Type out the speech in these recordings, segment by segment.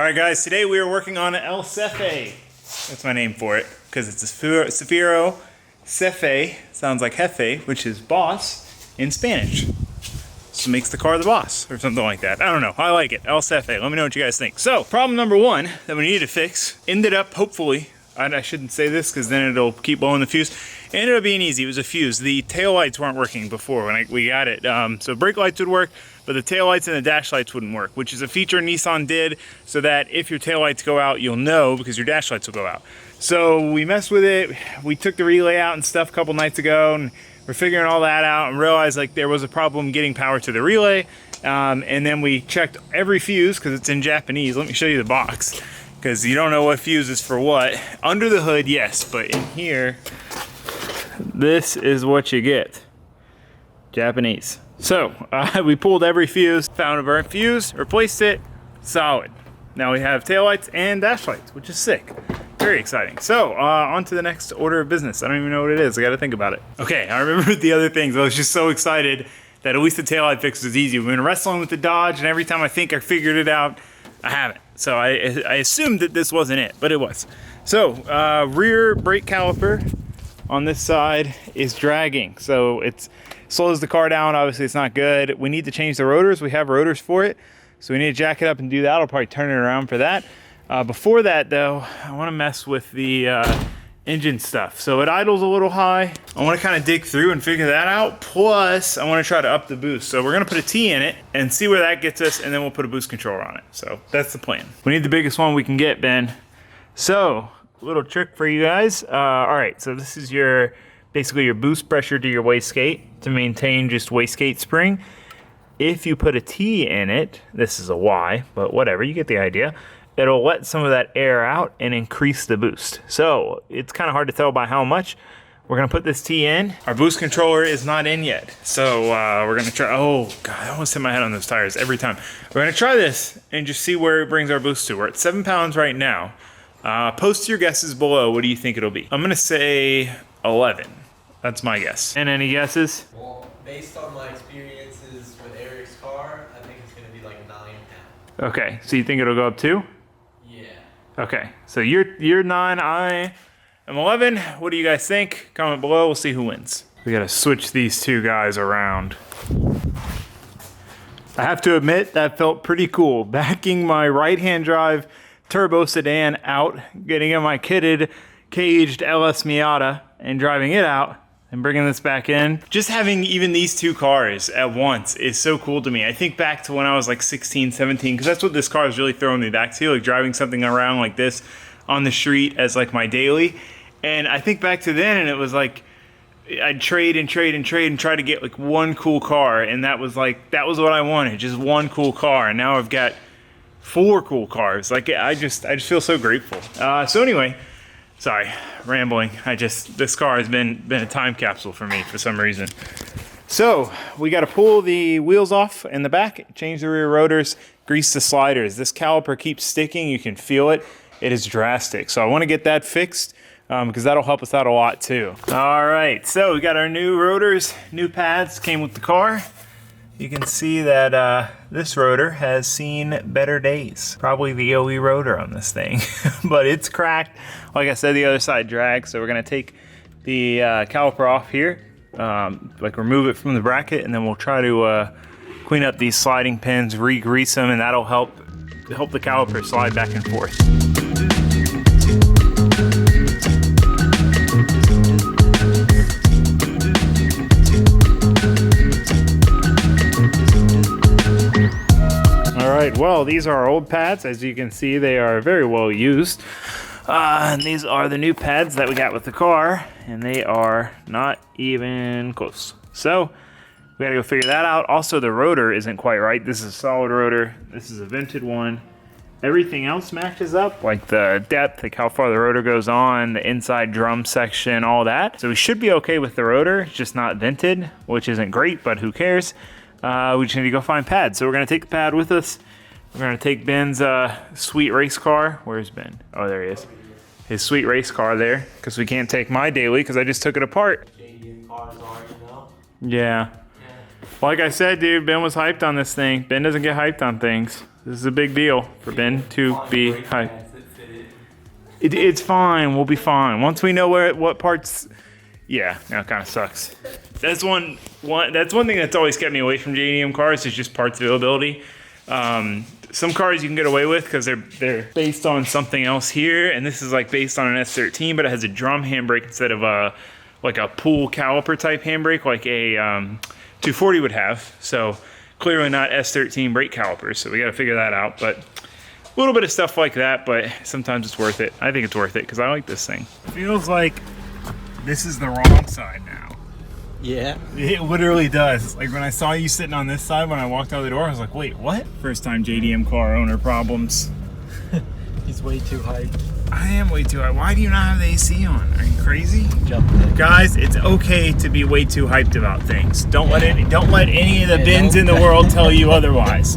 Alright guys, today we are working on El Ceffy. That's my name for it, because it's a Cefiro Ceffy, sounds like jefe, which is boss in Spanish. So makes the car the boss, or something like that. I don't know, I like it, El Ceffy. Let me know what you guys think. So, problem number one that we needed to fix, ended up, hopefully, I shouldn't say this because then it'll keep blowing the fuse. It ended up being easy, it was a fuse. The tail lights weren't working before when we got it. So brake lights would work, but the tail lights and the dash lights wouldn't work, which is a feature Nissan did so that if your tail lights go out, you'll know because your dash lights will go out. So we messed with it. We took the relay out and stuff a couple nights ago and we're figuring all that out and realized like there was a problem getting power to the relay. And then we checked every fuse because it's in Japanese. Let me show you the box, because you don't know what fuse is for what. Under the hood, yes, but in here, this is what you get. Japanese. So, we pulled every fuse, found a burnt fuse, replaced it, solid. Now we have taillights and dash lights, which is sick. Very exciting. So, on to the next order of business. I don't even know what it is, I gotta think about it. Okay, I remember the other things. I was just so excited that at least the taillight fix was easy. We've been wrestling with the Dodge, and every time I think I figured it out, I haven't. So I assumed that this wasn't it, but it was. So rear brake caliper on this side is dragging. So it slows the car down. Obviously it's not good. We need to change the rotors. We have rotors for it. So we need to jack it up and do that. I'll probably turn it around for that. Before that though, I wanna mess with the engine stuff. So it idles a little high. I wanna kinda dig through and figure that out. Plus, I wanna try to up the boost. So we're gonna put a T in it and see where that gets us, and then we'll put a boost controller on it. So that's the plan. We need the biggest one we can get, Ben. So, little trick for you guys. All right, so this is basically your boost pressure to your wastegate to maintain just wastegate spring. If you put a T in it, this is a Y, but whatever, you get the idea. It'll let some of that air out and increase the boost. So it's kind of hard to tell by how much. We're gonna put this T in. Our boost controller is not in yet. So we're gonna try, oh God, I almost hit my head on those tires every time. We're gonna try this and just see where it brings our boost to. We're at 7 pounds right now. Post your guesses below. What do you think it'll be? I'm gonna say 11. That's my guess. And any guesses? Well, based on my experiences with Eric's car, I think it's gonna be like 9 pounds. Okay, so you think it'll go up 2? Okay, so you're 9, I am 11. What do you guys think? Comment below, we'll see who wins. We gotta switch these two guys around. I have to admit, that felt pretty cool. Backing my right-hand drive turbo sedan out, getting in my kitted, caged LS Miata, and driving it out, and bringing this back in. Just having even these two cars at once is so cool to me. I think back to when I was like 16, 17, because that's what this car is really throwing me back to, like driving something around like this on the street as like my daily. And I think back to then, and it was like, I'd trade and trade and trade and try to get like one cool car, and that was what I wanted, just one cool car. And now I've got 4 cool cars. Like I just feel so grateful. So anyway, sorry, rambling. This car has been a time capsule for me for some reason. So we got to pull the wheels off in the back, change the rear rotors, grease the sliders. This caliper keeps sticking. You can feel it. It is drastic. So I want to get that fixed because that'll help us out a lot too. All right, so we got our new rotors, new pads came with the car. You can see that this rotor has seen better days. Probably the OE rotor on this thing, but it's cracked. Like I said, the other side drags, so we're gonna take the caliper off here, like remove it from the bracket, and then we'll try to clean up these sliding pins, re-grease them, and that'll help the caliper slide back and forth. Well, these are our old pads. As you can see, they are very well used. And these are the new pads that we got with the car, and they are not even close. So we gotta go figure that out. Also, the rotor isn't quite right. This is a solid rotor. This is a vented one. Everything else matches up, like the depth, like how far the rotor goes on, the inside drum section, all that. So we should be okay with the rotor, it's just not vented, which isn't great, but who cares? We just need to go find pads. So we're gonna take the pad with us. We're gonna take Ben's sweet race car. Where's Ben? Oh, there he is. His sweet race car there, because we can't take my daily because I just took it apart. JDM Car is ours, you know? Yeah. Like I said, dude, Ben was hyped on this thing. Ben doesn't get hyped on things. This is a big deal for Ben to be hyped. It's fine. We'll be fine once we know what parts. Yeah, now it kind of sucks. That's one thing that's always kept me away from JDM cars is just parts availability. Some cars you can get away with because they're based on something else here, and this is like based on an S13, but it has a drum handbrake instead of like a pull caliper type handbrake like a 240 would have. So clearly not S13 brake calipers. So we got to figure that out. But a little bit of stuff like that, but sometimes it's worth it. I think it's worth it because I like this thing. Feels like this is the wrong side now. Yeah. It literally does. Like when I saw you sitting on this side when I walked out the door, I was like, wait, what? First time JDM car owner problems. He's way too high. I am way too high. Why do you not have the AC on? Are you crazy? Jump in. Guys, it's okay to be way too hyped about things. Don't let any of the bins in the world tell you otherwise.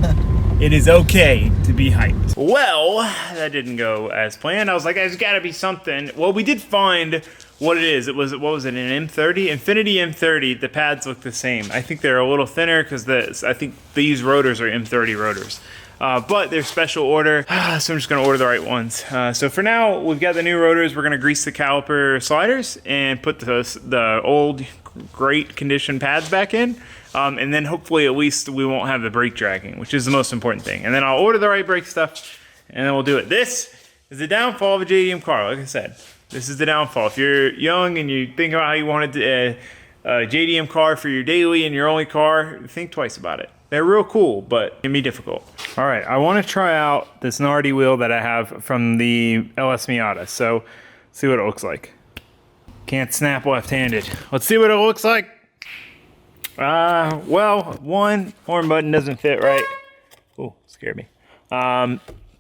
It is okay to be hyped. Well, that didn't go as planned. I was like, there's gotta be something. Well, we did find what it is. What was it, an M30? Infinity M30, the pads look the same. I think they're a little thinner because I think these rotors are M30 rotors. But they're special order, so I'm just gonna order the right ones. So for now, we've got the new rotors. We're gonna grease the caliper sliders and put the old, great condition pads back in. And then hopefully at least we won't have the brake dragging, which is the most important thing. And then I'll order the right brake stuff, and then we'll do it. This is the downfall of a JDM car, like I said. This is the downfall. If you're young and you think about how you wanted a JDM car for your daily and your only car, think twice about it. They're real cool, but it can be difficult. All right, I want to try out this Nardi wheel that I have from the LS Miata. So, see what it looks like. Can't snap left-handed. Let's see what it looks like. Well, one, horn button doesn't fit right. Oh, scared me.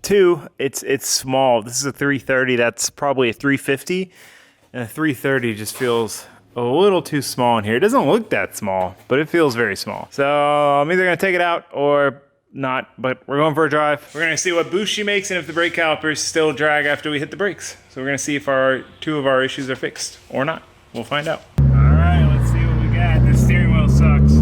Two, it's small. This is a 330. That's probably a 350. And a 330 just feels a little too small in here. It doesn't look that small, but it feels very small. So I'm either gonna take it out or not, but we're going for a drive. We're gonna see what boost she makes and if the brake calipers still drag after we hit the brakes. So we're gonna see if two of our issues are fixed or not. We'll find out. All right, let's see what we got. The steering wheel sucks.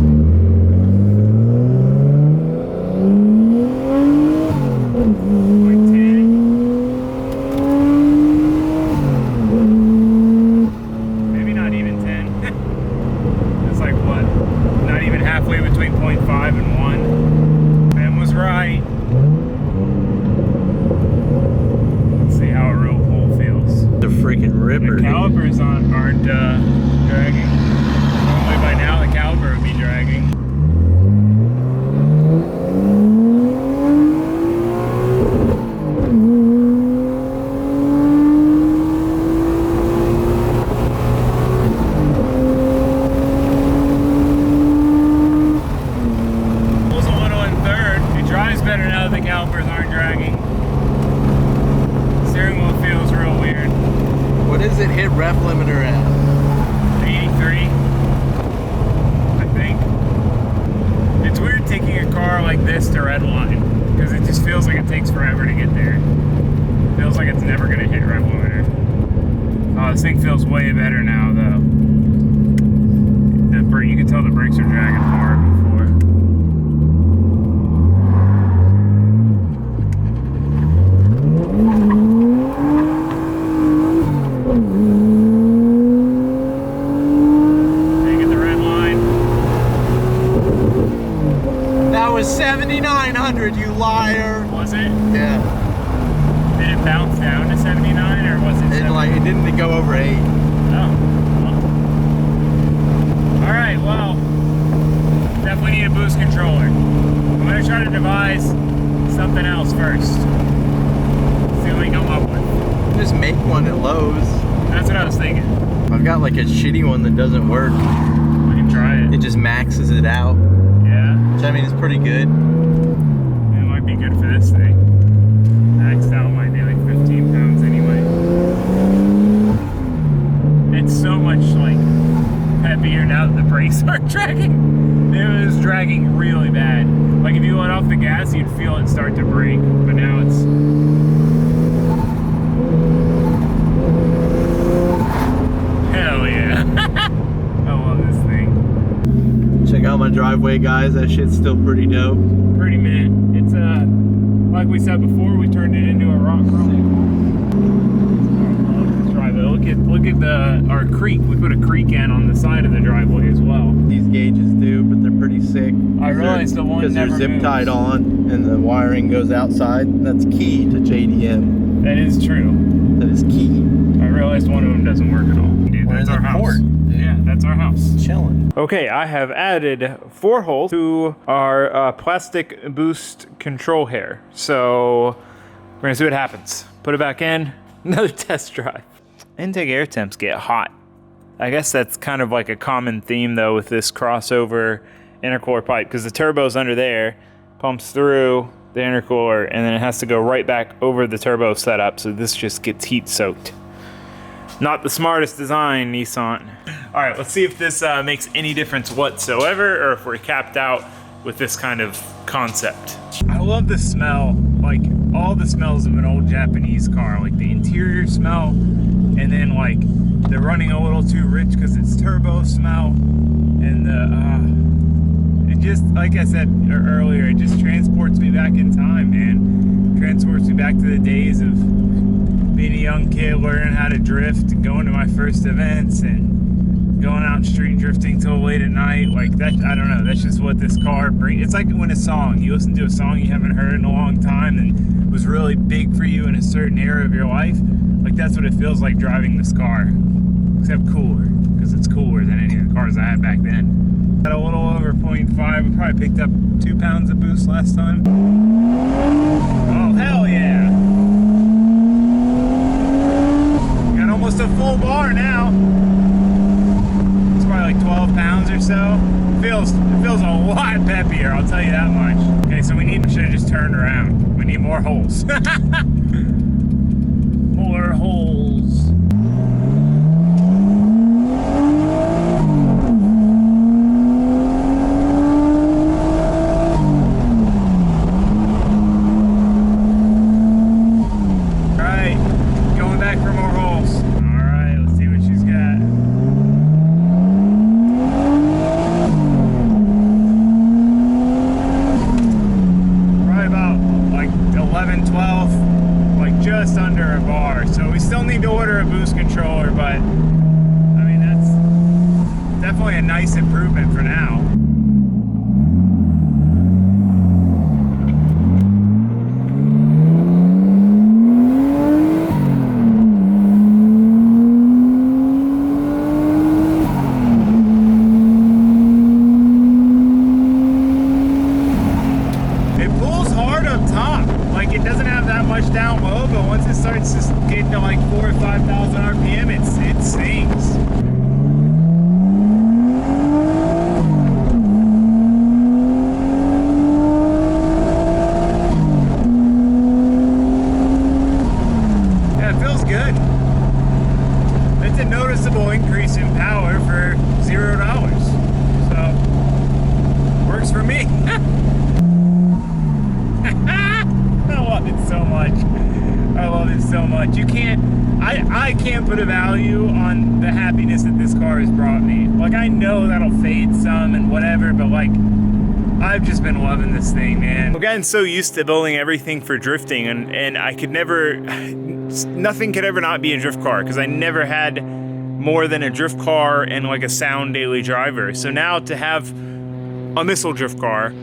The calipers aren't dragging. Normally by now the caliper would be dragging. Pulls a little in third. It drives better now that the calipers aren't dragging. Steering wheel feels real weird. What does it hit ref limiter at? 83, I think. It's weird taking a car like this to red line because it just feels like it takes forever to get there. It feels like it's never gonna hit ref limiter. Oh, this thing feels way better now though. You can tell the brakes are dragging hard before. That was 7,900, you liar. Was it? Yeah. Did it bounce down to 79 or was it? It didn't go over 8. Oh. All right. Well, definitely need a boost controller. I'm gonna try to devise something else first. See what we come up with. Just make one at Lowe's. That's what I was thinking. I've got like a shitty one that doesn't work. We can try it. It just maxes it out. Yeah. Which I mean is pretty good. It might be good for this thing. Maxed out might be like 15 pounds anyway. It's so much like heavier now that the brakes aren't dragging. It was dragging really bad. Like if you let off the gas, you'd feel it start to brake, but now it's. Hell yeah. I love this thing. Check out my driveway, guys. That shit's still pretty dope. Pretty mint. It's Like we said before, we turned it into a rock crawling. Let's drive it. Look at our creek. We put a creek in on the side of the driveway as well. These gauges do, but they're pretty sick. I realized the one because they're never zip tied moves. on and the wiring goes outside. That's key to JDM. That is true. That is key. I realized one of them doesn't work at all. Dude, We're that's in our the house. court. Yeah, that's our house. Chilling. Okay, I have added 4 holes to our plastic boost control hair. So we're gonna see what happens. Put it back in, another test drive. Intake air temps get hot. I guess that's kind of like a common theme though with this crossover intercooler pipe, because the turbo's under there, pumps through the intercooler, and then it has to go right back over the turbo setup, so this just gets heat soaked. Not the smartest design, Nissan. All right, let's see if this makes any difference whatsoever, or if we're capped out with this kind of concept. I love the smell, like all the smells of an old Japanese car, like the interior smell, and then like the running a little too rich because it's turbo smell, and it just, like I said earlier, it just transports me back in time, man. Transports me back to the days of being a young kid, learning how to drift and going to my first events and going out street drifting till late at night. Like that, I don't know, that's just what this car brings. It's like when a song, you listen to a song you haven't heard in a long time and was really big for you in a certain era of your life. Like that's what it feels like driving this car, except cooler, because it's cooler than any of the cars I had back then. Got a little over 0.5, we probably picked up 2 pounds of boost last time. Oh, hell yeah. Got almost a full bar now. It's probably like 12 pounds or so. It feels a lot peppier, I'll tell you that much. Okay, so we should have just turned around. We need more holes. More holes. Under a bar, so we still need to order a boost controller, but I mean that's definitely a nice improvement for now. It pulls hard up top, like it doesn't have that much down low, but once it starts just getting to like 4,000 or 5,000 RPM, it sings. Yeah, it feels good. It's a noticeable increase in power for $0, so works for me. I love it so much. I love it so much. You can't, I can't put a value on the happiness that this car has brought me. Like, I know that'll fade some and whatever, but like, I've just been loving this thing, man. I've gotten so used to building everything for drifting, and I could never, nothing could ever not be a drift car, because I never had more than a drift car and like a sound daily driver. So now to have a missile drift car,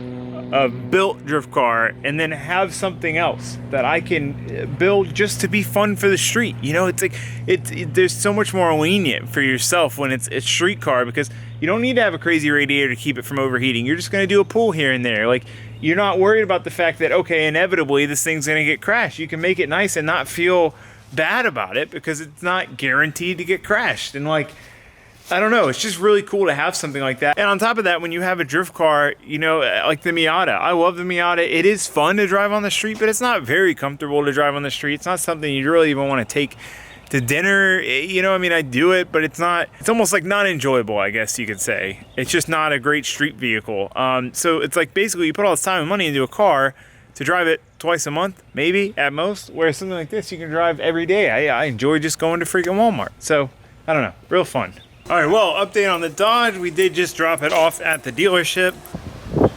a built drift car, and then have something else that I can build just to be fun for the street. You know, it's like there's so much more lenient for yourself when it's a street car, because you don't need to have a crazy radiator to keep it from overheating. You're just going to do a pull here and there. Like, you're not worried about the fact that, okay, inevitably this thing's going to get crashed. You can make it nice and not feel bad about it, because it's not guaranteed to get crashed. And like, I don't know, it's just really cool to have something like that. And on top of that, when you have a drift car, you know, like the Miata, I love the Miata. It is fun to drive on the street, but it's not very comfortable to drive on the street. It's not something you really even want to take to dinner. You know, I mean, I do it, but it's almost like not enjoyable, I guess you could say. It's just not a great street vehicle. So it's like, basically you put all this time and money into a car to drive it twice a month, maybe at most, whereas something like this you can drive every day. I enjoy just going to freaking Walmart. So I don't know, real fun. All right, well, update on the Dodge. We did just drop it off at the dealership.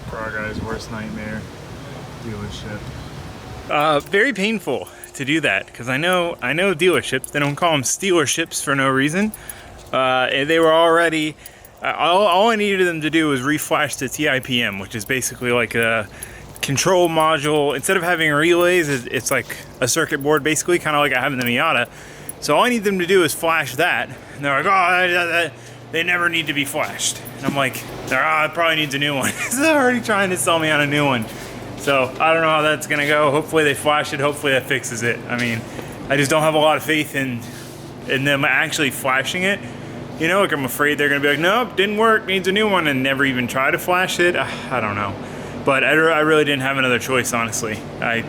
For our guy's worst nightmare, dealership. Very painful to do that, because I know dealerships, they don't call them stealerships for no reason. They were already, all I needed them to do was reflash the TIPM, which is basically like a control module. Instead of having relays, it's like a circuit board, basically, kind of like I have in the Miata. So all I need them to do is flash that. And they're like, oh, they never need to be flashed. And I'm like, it probably needs a new one. So they're already trying to sell me on a new one. So I don't know how that's gonna go. Hopefully they flash it, hopefully that fixes it. I mean, I just don't have a lot of faith in them actually flashing it. You know, like I'm afraid they're gonna be like, nope, didn't work, needs a new one, and never even try to flash it. I don't know. But I really didn't have another choice, honestly. I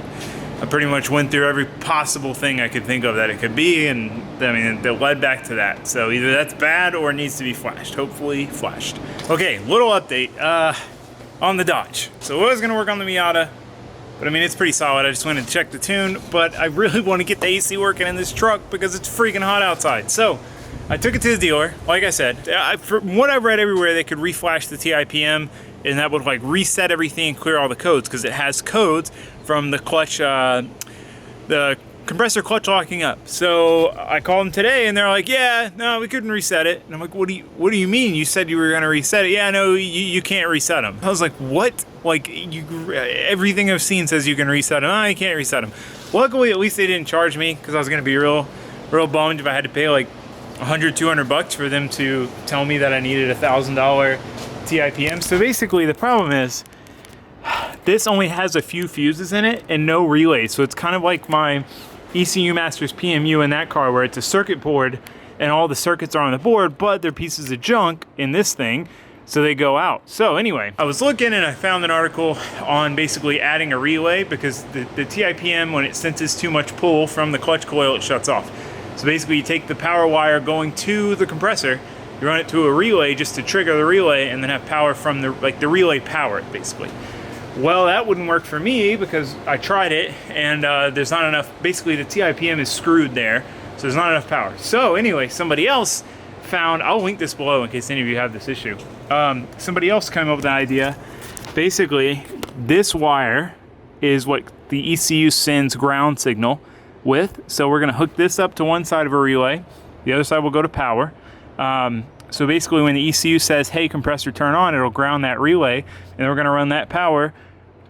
pretty much went through every possible thing I could think of that it could be, and I mean, it led back to that. So either that's bad or it needs to be flashed. Hopefully flashed. Okay, little update on the Dodge. So I was gonna work on the Miata, but I mean, it's pretty solid. I just went and checked the tune, but I really want to get the AC working in this truck because it's freaking hot outside. So I took it to the dealer. Like I said, from what I've read everywhere, they could reflash the TIPM, and that would like reset everything and clear all the codes, because it has codes from the clutch, the compressor clutch locking up. So I called them today and they're like, yeah, no, we couldn't reset it. And I'm like, what do you mean? You said you were gonna reset it. Yeah, no, you can't reset them. I was like, what? Like, everything I've seen says you can reset them. Oh, you can't reset them. Luckily, at least they didn't charge me, because I was gonna be real bummed if I had to pay like $100-200 for them to tell me that I needed $1,000 TIPM. So basically the problem is this only has a few fuses in it and no relays. So it's kind of like my ECU Masters PMU in that car, where it's a circuit board and all the circuits are on the board, but they're pieces of junk in this thing, so they go out. So anyway, I was looking and I found an article on basically adding a relay, because the TIPM, when it senses too much pull from the clutch coil, it shuts off. So basically you take the power wire going to the compressor, you run it to a relay just to trigger the relay, and then have power from the relay power it, basically. Well, that wouldn't work for me, because I tried it and there's not enough. Basically the TIPM is screwed there, so there's not enough power. So anyway, somebody else found, I'll link this below in case any of you have this issue. Somebody else came up with an idea. Basically, this wire is what the ECU sends ground signal with. So we're gonna hook this up to one side of a relay. The other side will go to power. So basically when the ECU says, hey, compressor turn on, it'll ground that relay, and we're gonna run that power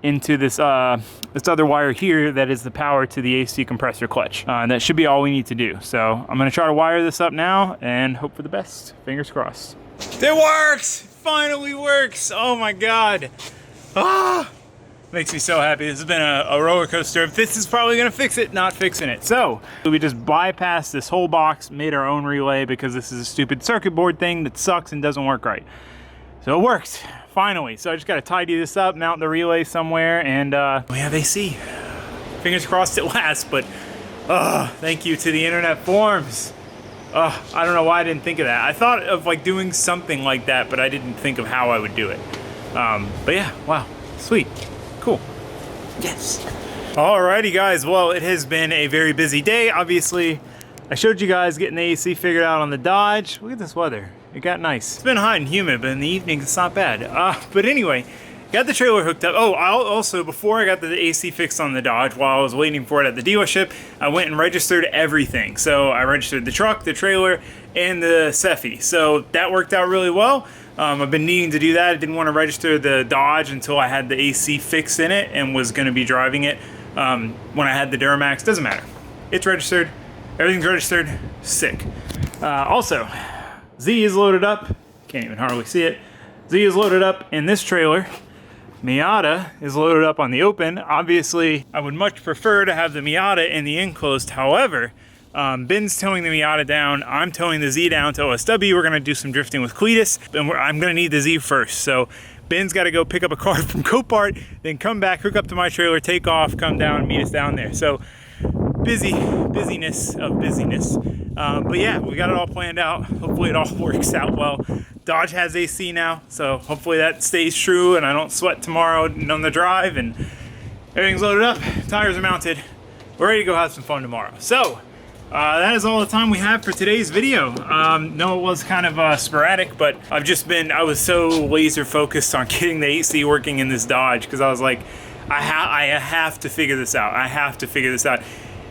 into this this other wire here that is the power to the AC compressor clutch. And that should be all we need to do. So I'm gonna try to wire this up now and hope for the best. Fingers crossed. It works! Finally works! Oh my God. Makes me so happy. This has been a roller coaster. This is probably gonna fix it, not fixing it. So we just bypassed this whole box, made our own relay, because this is a stupid circuit board thing that sucks and doesn't work right. So it worked, finally. So I just gotta tidy this up, mount the relay somewhere, and we have AC. Fingers crossed it lasts, but thank you to the internet forums. I don't know why I didn't think of that. I thought of like doing something like that, but I didn't think of how I would do it. But yeah, wow, sweet. Cool. Yes. Alrighty guys, well, it has been a very busy day. Obviously, I showed you guys getting the AC figured out on the Dodge. Look at this weather. It got nice. It's been hot and humid, but in the evening it's not bad. But anyway, got the trailer hooked up. Oh, also, before I got the AC fixed on the Dodge, while I was waiting for it at the dealership, I went and registered everything. So I registered the truck, the trailer, and the ceffy. So that worked out really well. I've been needing to do that. I didn't want to register the Dodge until I had the AC fix in it and was going to be driving it when I had the Duramax. Doesn't matter. It's registered. Everything's registered. Sick. Also, Z is loaded up. Can't even hardly see it. Z is loaded up in this trailer. Miata is loaded up on the open. Obviously, I would much prefer to have the Miata in the enclosed. However, Ben's towing the Miata down. I'm towing the Z down to OSW. We're gonna do some drifting with Cletus, and I'm gonna need the Z first. So Ben's gotta go pick up a car from Copart, then come back, hook up to my trailer, take off, come down, meet us down there. So busyness of busyness. But yeah, we got it all planned out. Hopefully it all works out well. Dodge has AC now, so hopefully that stays true and I don't sweat tomorrow on the drive, and everything's loaded up, tires are mounted. We're ready to go have some fun tomorrow. So, that is all the time we have for today's video. No, it was kind of sporadic, but I was so laser focused on getting the AC working in this Dodge, because I was like, I have to figure this out. I have to figure this out.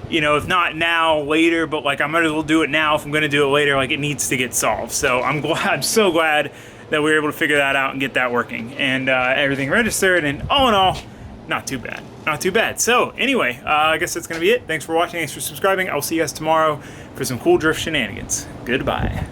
You know, if not now, later, but like I might as well do it now if I'm gonna do it later. Like it needs to get solved. So I'm so glad that we were able to figure that out and get that working, and everything registered, and all in all, not too bad. Not too bad. So anyway, I guess that's gonna be it. Thanks for watching, thanks for subscribing. I'll see you guys tomorrow for some cool drift shenanigans. Goodbye.